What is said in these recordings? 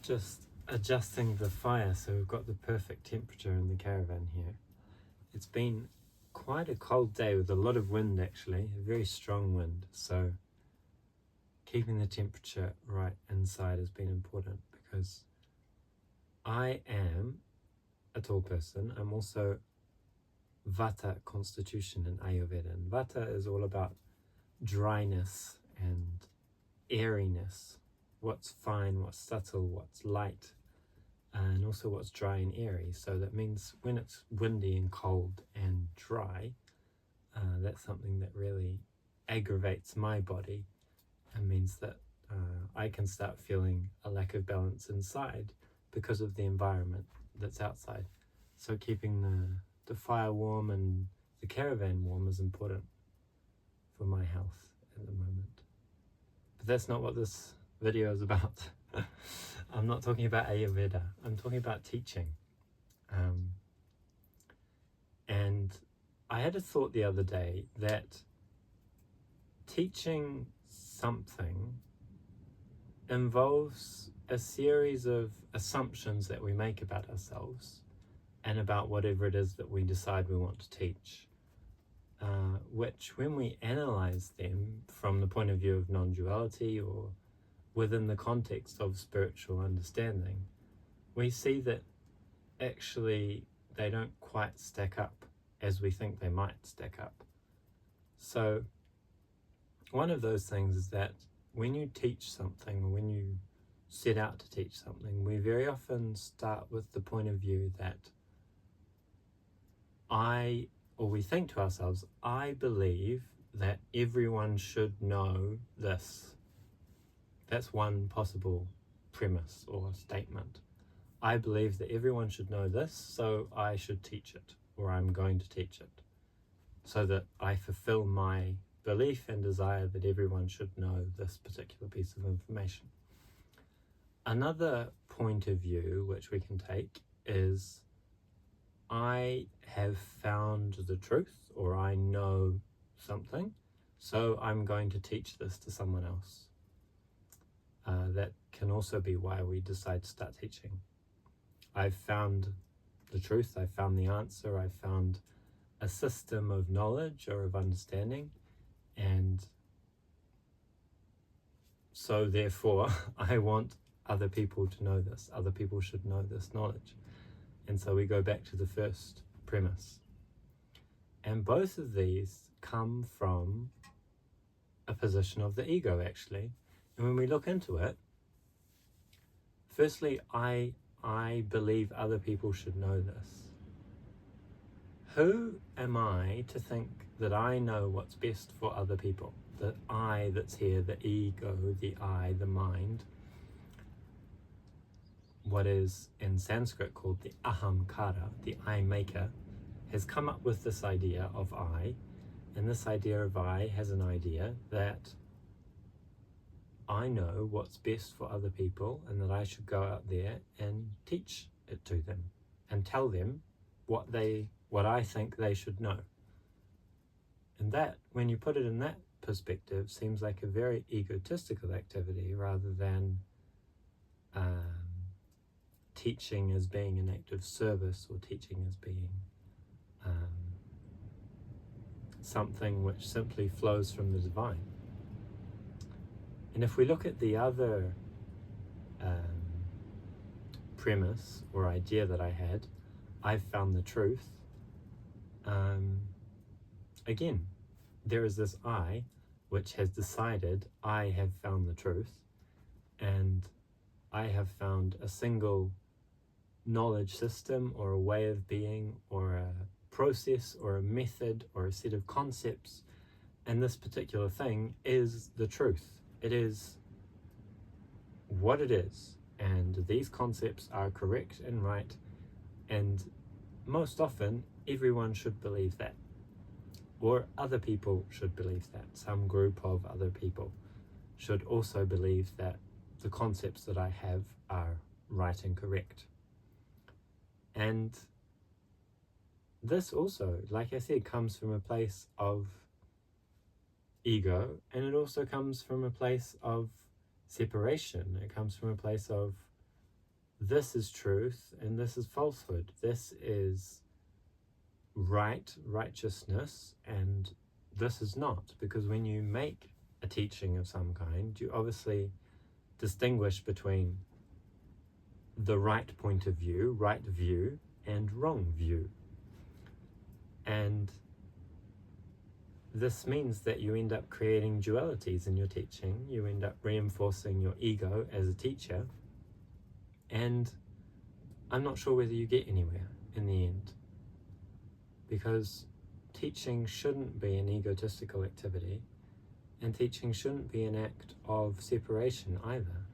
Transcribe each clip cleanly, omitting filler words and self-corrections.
Just adjusting the fire so we've got the perfect temperature in the caravan here. It's been quite a cold day with a lot of wind, actually, a very strong wind, so keeping the temperature right inside has been important because I am a tall person. I'm also Vata constitution in Ayurveda, and Vata is all about dryness and airiness, what's fine, what's subtle, what's light, and also what's dry and airy. So that means when it's windy and cold and dry, that's something that really aggravates my body and means that I can start feeling a lack of balance inside because of the environment that's outside. So keeping the fire warm and the caravan warm is important for my health at the moment. But that's not what this video is about. I'm not talking about Ayurveda, I'm talking about teaching. And I had a thought the other day that teaching something involves a series of assumptions that we make about ourselves and about whatever it is that we decide we want to teach, which when we analyze them from the point of view of non-duality or within the context of spiritual understanding, we see that actually they don't quite stack up as we think they might stack up. So one of those things is that when you teach something, or when you set out to teach something, we very often start with the point of view that we think to ourselves, I believe that everyone should know this. That's one possible premise or statement. I believe that everyone should know this, so I should teach it, or I'm going to teach it, so that I fulfill my belief and desire that everyone should know this particular piece of information. Another point of view which we can take is, I have found the truth, or I know something, so I'm going to teach this to someone else. That can also be why we decide to start teaching. I've found the truth, I've found the answer, I've found a system of knowledge or of understanding, and so therefore I want other people to know this. Other people should know this knowledge. And so we go back to the first premise. And both of these come from a position of the ego, actually. And when we look into it, firstly, I believe other people should know this. Who am I to think that I know what's best for other people? The I that's here, the ego, the I, the mind, what is in Sanskrit called the ahamkara, the I maker, has come up with this idea of I, and this idea of I has an idea that I know what's best for other people and that I should go out there and teach it to them and tell them what I think they should know. And that, when you put it in that perspective, seems like a very egotistical activity rather than teaching as being an act of service, or teaching as being something which simply flows from the divine. And if we look at the other premise or idea that I had, I've found the truth, again, there is this I which has decided I have found the truth, and I have found a single knowledge system or a way of being or a process or a method or a set of concepts, and this particular thing is the truth. It is what it is, and these concepts are correct and right, and most often everyone should believe that, or other people should believe that. Some group of other people should also believe that the concepts that I have are right and correct. And this also, like I said, comes from a place of ego, and it also comes from a place of separation. It comes from a place of this is truth and this is falsehood. This is righteousness, and this is not. Because when you make a teaching of some kind, you obviously distinguish between the right point of view, right view, and wrong view. And this means that you end up creating dualities in your teaching. You end up reinforcing your ego as a teacher, and I'm not sure whether you get anywhere in the end, because teaching shouldn't be an egotistical activity, and teaching shouldn't be an act of separation either.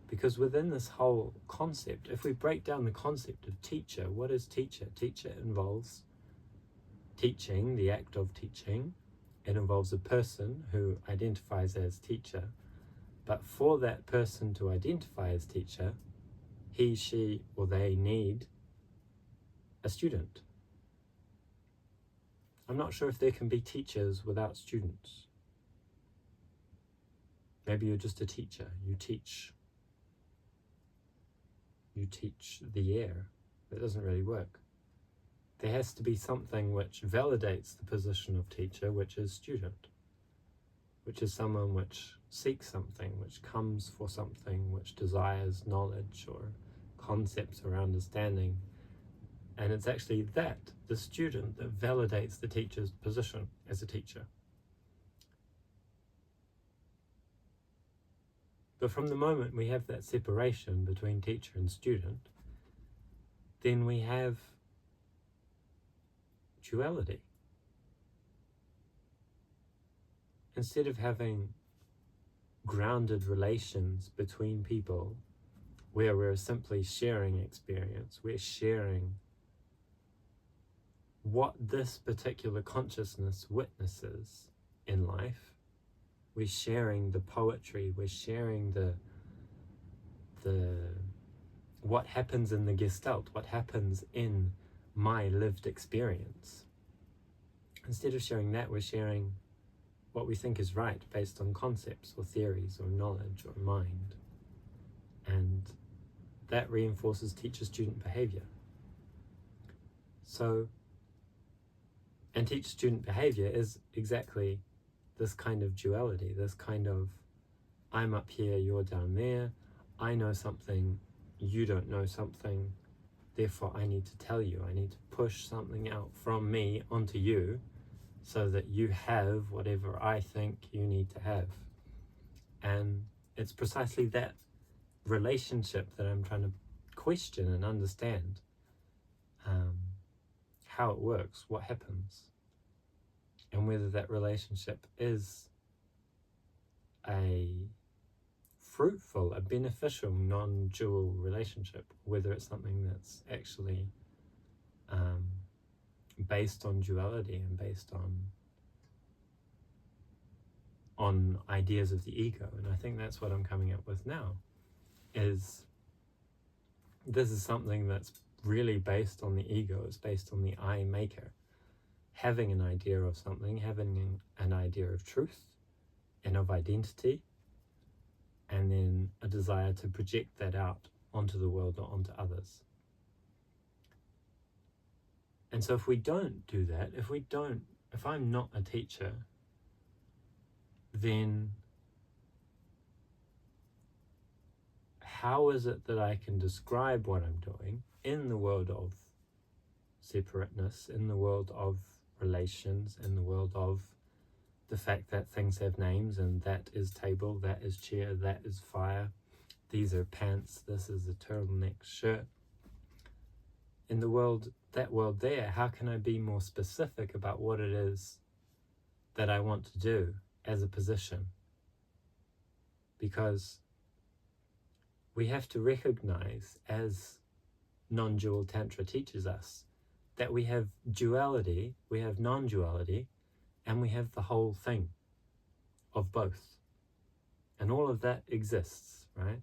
Because within this whole concept, if we break down the concept of teacher, what is teacher? Teacher involves teaching, the act of teaching. It involves a person who identifies as teacher. But for that person to identify as teacher, he, she, or they need a student. I'm not sure if there can be teachers without students. Maybe you're just a teacher. You teach the air. That doesn't really work. There has to be something which validates the position of teacher, which is student, which is someone which seeks something, which comes for something, which desires knowledge or concepts or understanding. And it's actually that, the student, that validates the teacher's position as a teacher. But from the moment we have that separation between teacher and student, then we have duality. Instead of having grounded relations between people where we're simply sharing experience, we're sharing what this particular consciousness witnesses in life. We're sharing the poetry, we're sharing the what happens in the Gestalt, what happens in my lived experience. Instead of sharing that, we're sharing what we think is right based on concepts or theories or knowledge or mind. And that reinforces teacher-student behavior. So, and teacher-student behavior is exactly this kind of duality, this kind of I'm up here, you're down there, I know something, you don't know something, therefore I need to tell you, I need to push something out from me onto you so that you have whatever I think you need to have. And it's precisely that relationship that I'm trying to question and understand, how it works, what happens, and whether that relationship is a fruitful, a beneficial, non-dual relationship, whether it's something that's actually based on duality and based on ideas of the ego. And I think that's what I'm coming up with now, is this is something that's really based on the ego. It's based on the I maker, having an idea of something, having an idea of truth and of identity, and then a desire to project that out onto the world or onto others. And so if we don't do that, if I'm not a teacher, then how is it that I can describe what I'm doing in the world of separateness, in the world of relations, in the world of the fact that things have names, and that is table, that is chair, that is fire, these are pants, this is a turtleneck shirt. In the world, that world there, how can I be more specific about what it is that I want to do as a position? Because we have to recognize, as non-dual Tantra teaches us, that we have duality, we have non-duality, and we have the whole thing of both. And all of that exists, right?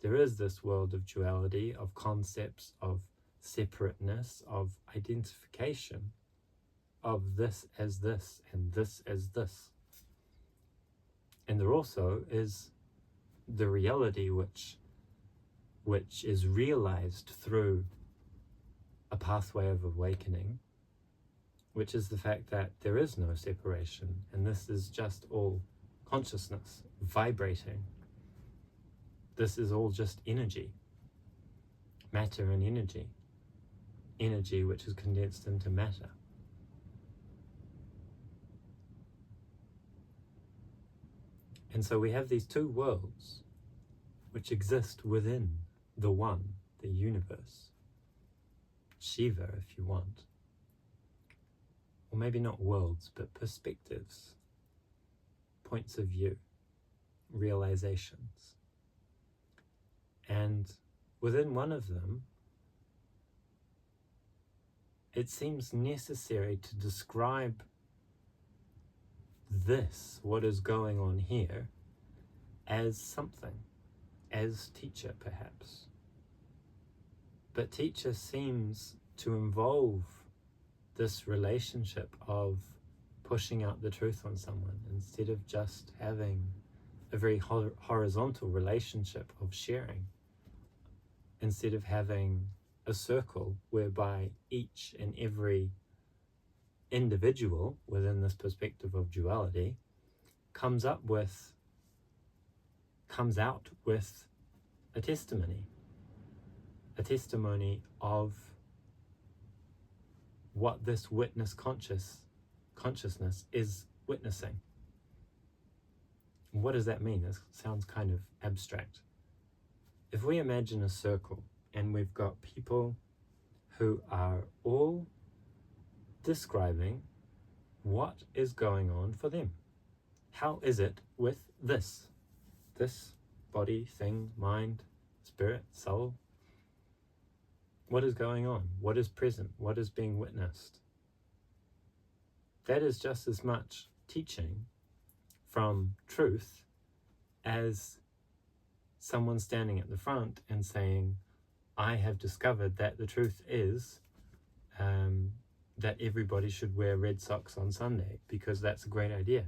There is this world of duality, of concepts, of separateness, of identification, of this as this and this as this. And there also is the reality which which is realized through a pathway of awakening, which is the fact that there is no separation, and this is just all consciousness vibrating. This is all just energy, matter and energy, energy which is condensed into matter. And so we have these two worlds which exist within the one, the universe, Shiva if you want. Or maybe not worlds, but perspectives, points of view, realizations. And within one of them, it seems necessary to describe this, what is going on here, as something, as teacher perhaps. But teacher seems to involve this relationship of pushing out the truth on someone instead of just having a very horizontal relationship of sharing, instead of having a circle whereby each and every individual within this perspective of duality comes out with a testimony of what this witness consciousness is witnessing. What does that mean? This sounds kind of abstract. If we imagine a circle and we've got people who are all describing what is going on for them. How is it with this body, thing, mind, spirit, soul? What is going on? What is present? What is being witnessed? That is just as much teaching from truth as someone standing at the front and saying, I have discovered that the truth is that everybody should wear red socks on Sunday because that's a great idea.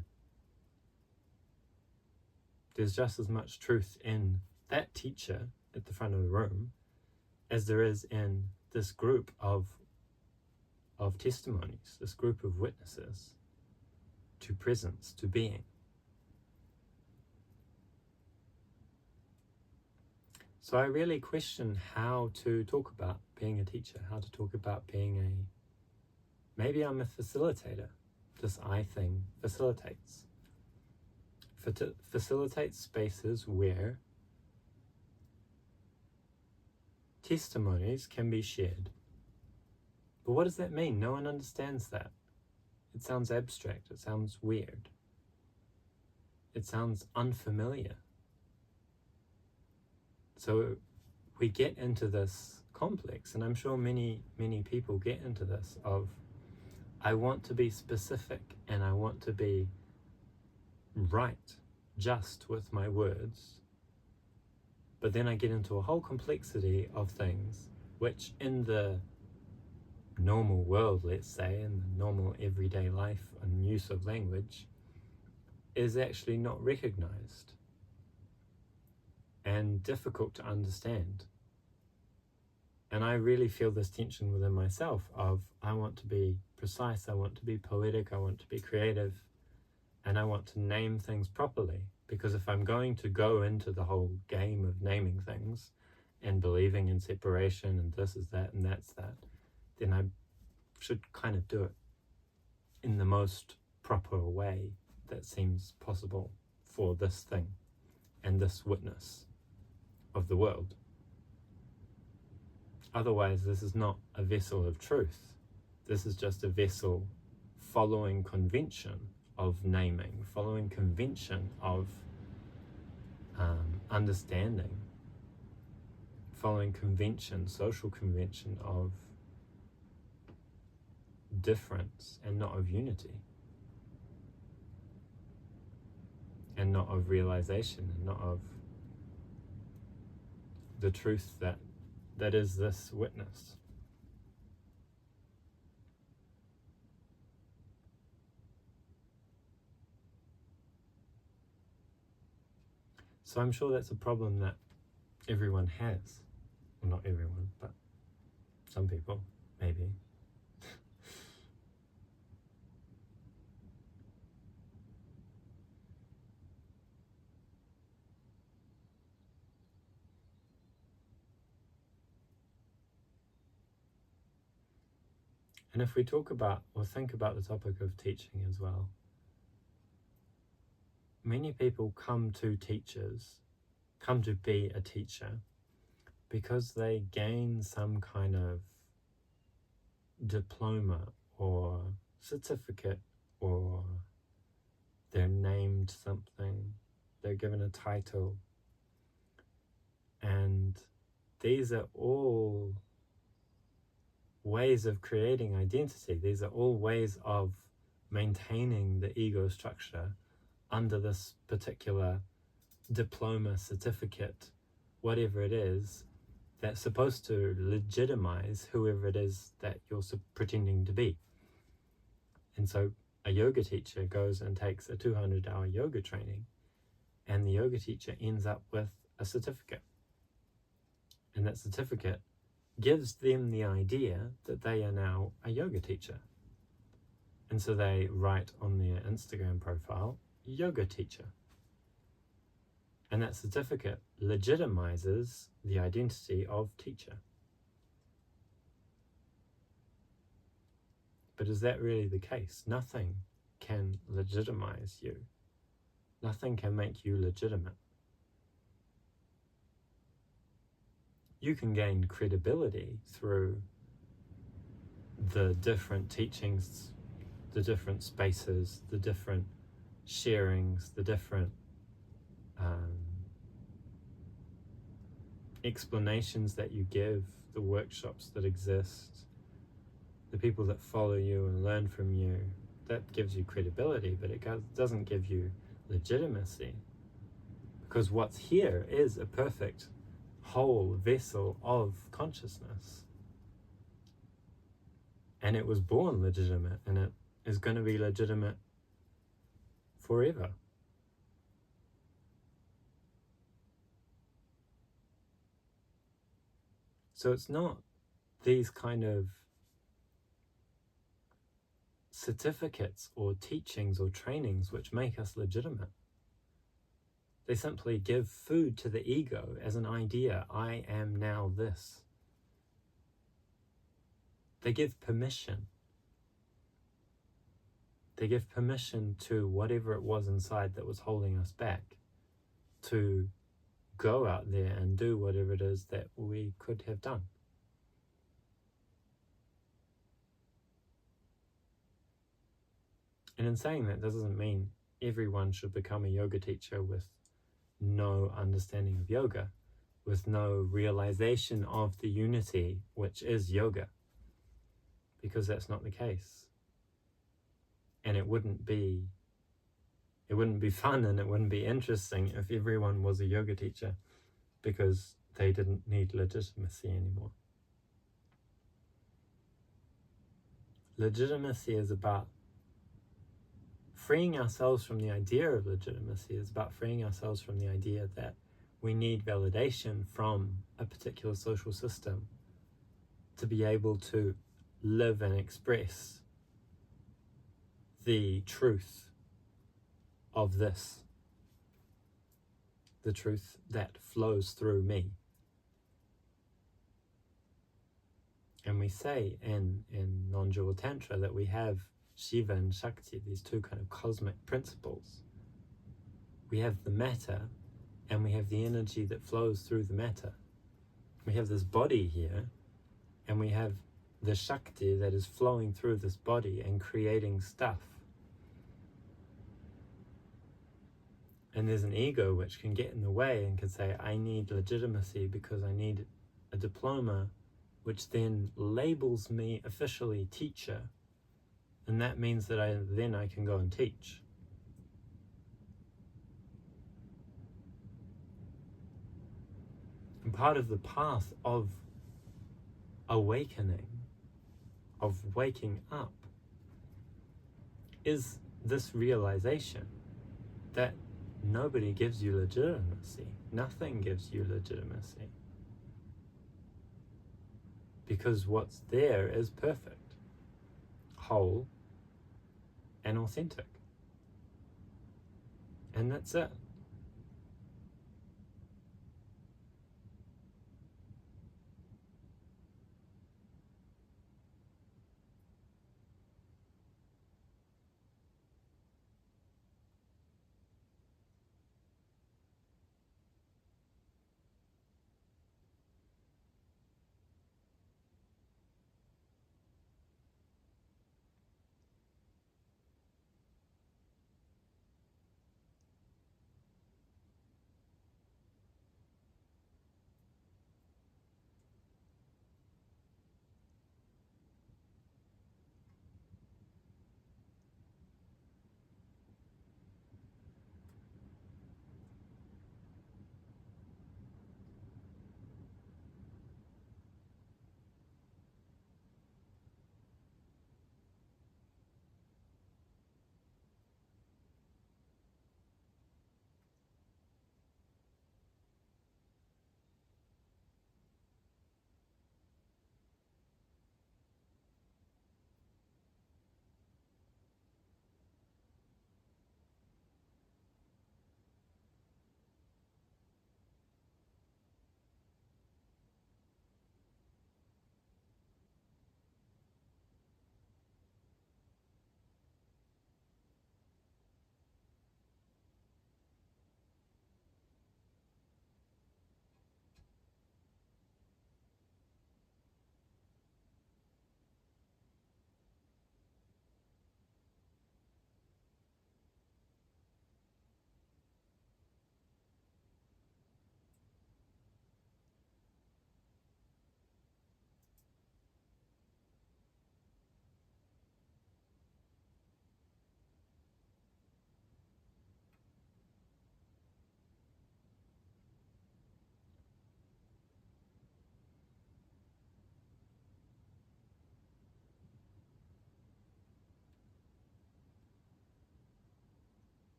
There's just as much truth in that teacher at the front of the room as there is in this group of testimonies, this group of witnesses to presence, to being. So I really question how to talk about being a teacher, how to talk about being maybe I'm a facilitator. This I thing facilitates. Facilitates spaces where testimonies can be shared. But what does that mean? No one understands that. It sounds abstract. It sounds weird. It sounds unfamiliar. So we get into this complex, and I'm sure many people get into this of, I want to be specific and I want to be right, just with my words, but then I get into a whole complexity of things which in the normal world, let's say, in the normal everyday life and use of language, is actually not recognized and difficult to understand. And I really feel this tension within myself of, I want to be precise, I want to be poetic, I want to be creative, and I want to name things properly. Because if I'm going to go into the whole game of naming things and believing in separation and this is that and that's that, then I should kind of do it in the most proper way that seems possible for this thing and this witness of the world. Otherwise, this is not a vessel of truth. This is just a vessel following convention of naming, following convention of understanding, following convention, social convention of difference and not of unity, and not of realization, and not of the truth that is this witness. So I'm sure that's a problem that everyone has. Well, not everyone, but some people, maybe. And if we talk about or think about the topic of teaching as well, many people come to be a teacher because they gain some kind of diploma or certificate, or they're named something, they're given a title, and these are all ways of creating identity. These are all ways of maintaining the ego structure under this particular diploma, certificate, whatever it is, that's supposed to legitimize whoever it is that you're pretending to be. And so a yoga teacher goes and takes a 200-hour yoga training, and the yoga teacher ends up with a certificate. And that certificate gives them the idea that they are now a yoga teacher. And so they write on their Instagram profile, yoga teacher. And that certificate legitimizes the identity of teacher. But is that really the case? Nothing can legitimize you. Nothing can make you legitimate. You can gain credibility through the different teachings, the different spaces, the different sharings, the different explanations that you give, the workshops that exist, the people that follow you and learn from you. That gives you credibility, but it doesn't give you legitimacy. Because what's here is a perfect whole vessel of consciousness. And it was born legitimate, and it is going to be legitimate forever. So it's not these kind of certificates or teachings or trainings which make us legitimate. They simply give food to the ego as an idea. I am now this. They give permission. They give permission to whatever it was inside that was holding us back to go out there and do whatever it is that we could have done. And in saying that, doesn't mean everyone should become a yoga teacher with no understanding of yoga, with no realization of the unity which is yoga, because that's not the case. And it wouldn't be fun, and it wouldn't be interesting if everyone was a yoga teacher, because they didn't need legitimacy anymore. Legitimacy is about freeing ourselves from the idea of legitimacy. Is about freeing ourselves from the idea that we need validation from a particular social system to be able to live and express the truth of this, the truth that flows through me. And we say in non-dual tantra that we have Shiva and Shakti, these two kind of cosmic principles. We have the matter, and we have the energy that flows through the matter. We have this body here, and we have the Shakti that is flowing through this body and creating stuff. And there's an ego which can get in the way and can say, I need legitimacy because I need a diploma, which then labels me officially teacher. And that means that I can go and teach. And part of the path of awakening, of waking up, is this realization that nobody gives you legitimacy. Nothing gives you legitimacy. because what's there is perfect, whole, and authentic. And that's it.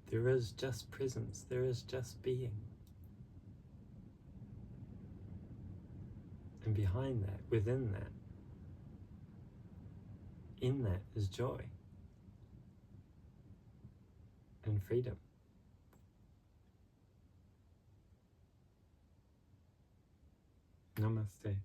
There is just presence, there is just being. And behind that, within that, in that is joy and freedom. Namaste.